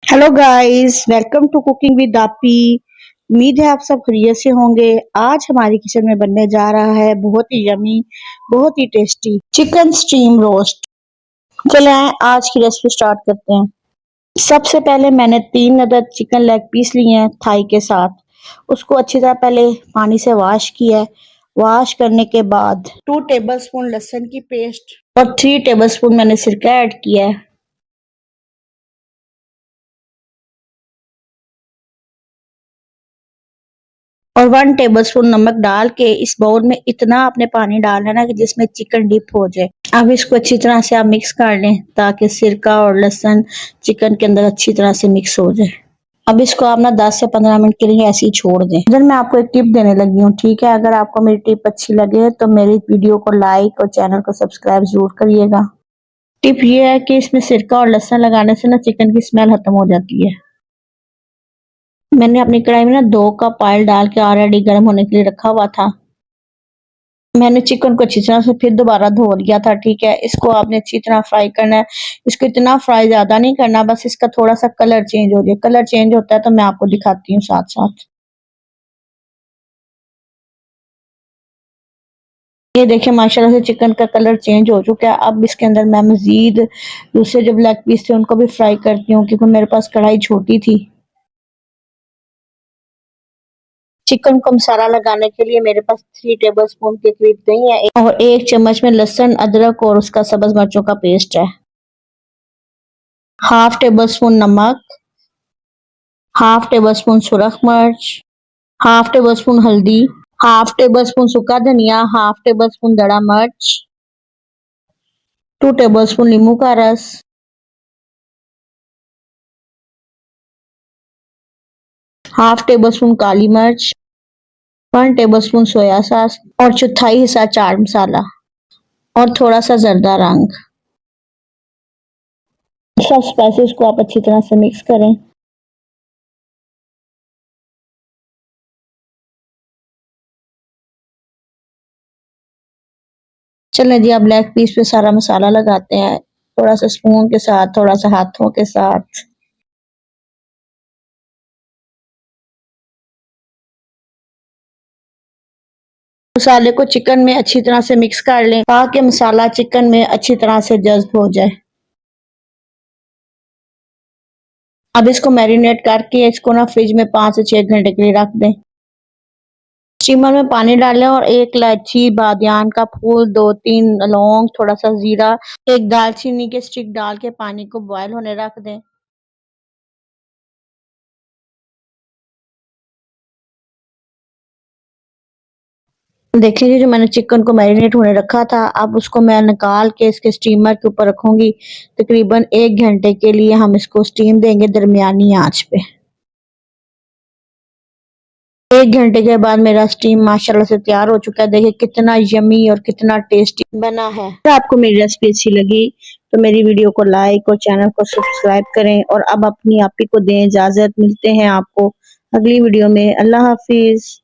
Hello guys, welcome to cooking with Aapi. उम्मीद है आप सब खैरियत से होंगे। आज हमारे किचन में बनने जा रहा है बहुत ही यमी, बहुत ही टेस्टी चिकन स्टीम रोस्ट। चले आए आज की रेसिपी स्टार्ट करते हैं। सबसे पहले मैंने 3 अदद चिकन लेग पीस लिए हैं थाई के साथ। उसको अच्छी तरह पहले पानी से वॉश किया है। वॉश करने के बाद 2 टेबलस्पून लहसुन की पेस्ट और 3 टेबलस्पून मैंने सिरका ऐड किया है और 1 टेबलस्पून नमक डाल के इस बाउल में इतना आपने पानी डालना है ना कि जिसमें चिकन डिप हो जाए। अब इसको अच्छी तरह से आप मिक्स कर लें ताकि सिरका और लहसुन चिकन के अंदर अच्छी तरह से मिक्स हो जाए। अब इसको आप ना 10 से 15 मिनट के लिए ऐसे ही छोड़ दें। इधर मैं आपको एक टिप देने लगी हूँ, ठीक है। अगर आपको मेरी टिप अच्छी लगे तो मेरी वीडियो को लाइक और चैनल को सब्सक्राइब जरूर करिएगा। टिप ये है कि इसमें सिरका और लहसुन लगाने से ना चिकन की स्मेल खत्म हो जाती है। मैंने अपनी कढ़ाई में ना 2 कप ऑयल डाल के ऑलरेडी गर्म होने के लिए रखा हुआ था। मैंने चिकन को अच्छी तरह से फिर दोबारा धो लिया था, ठीक है। इसको आपने अच्छी तरह फ्राई करना है। इसको इतना फ्राई ज्यादा नहीं करना, बस इसका थोड़ा सा कलर चेंज हो जाए। कलर चेंज होता है तो मैं आपको दिखाती हूँ साथ साथ। ये देखिए माशाल्लाह से चिकन का कलर चेंज हो चुका है। अब इसके अंदर मैं मजीद दूसरे जो ब्लैक पीस थे उनको भी फ्राई करती हूँ क्योंकि मेरे पास कढ़ाई छोटी थी। चिकन को मसाला लगाने के लिए मेरे पास 3 टेबलस्पून के करीब दही है और 1 चम्मच में लहसुन अदरक और उसका सब्ज मिर्चों का पेस्ट है। हाफ टेबल स्पून नमक, हाफ टेबल स्पून सुरख मिर्च, हाफ टेबल स्पून हल्दी, हाफ टेबल स्पून सूखा धनिया, हाफ टेबल स्पून दड़ा मिर्च, 2 टेबल स्पून नींबू का रस, हाफ टेबल स्पून काली मिर्च, 1 टेबल स्पून सोया सॉस और चौथाई हिस्सा चाट मसाला और थोड़ा सा जर्दा रंग। सब स्पाइसेस को आप अच्छी तरह से मिक्स करें। चलें जी, अब लेग पीस पे सारा मसाला लगाते हैं, थोड़ा सा स्पून के साथ, थोड़ा सा हाथों के साथ। मसाले को चिकन में अच्छी तरह से मिक्स कर लें ताकि मसाला चिकन में अच्छी तरह से जज्ब हो जाए। अब इसको मैरिनेट करके इसको ना फ्रिज में 5 से 6 घंटे के लिए रख दें। स्टीमर में पानी डालें और 1 इलायची, बादियान का फूल, 2-3 लौंग, थोड़ा सा जीरा, एक दालचीनी के स्टिक डाल के पानी को बॉयल होने रख दें। देखिए जी, जो मैंने चिकन को मैरिनेट होने रखा था, अब उसको मैं निकाल के इसके स्टीमर के ऊपर रखूंगी। तकरीबन 1 घंटे के लिए हम इसको स्टीम देंगे दरमियानी आंच पे। 1 घंटे के बाद मेरा स्टीम माशाल्लाह से तैयार हो चुका है। देखिए कितना यमी और कितना टेस्टी बना है। अगर आपको मेरी रेसिपी अच्छी लगी तो मेरी वीडियो को लाइक और चैनल को सब्सक्राइब करें और अब अपनी आप ही को दें इजाजत। मिलते हैं आपको अगली वीडियो में। अल्लाह हाफिज।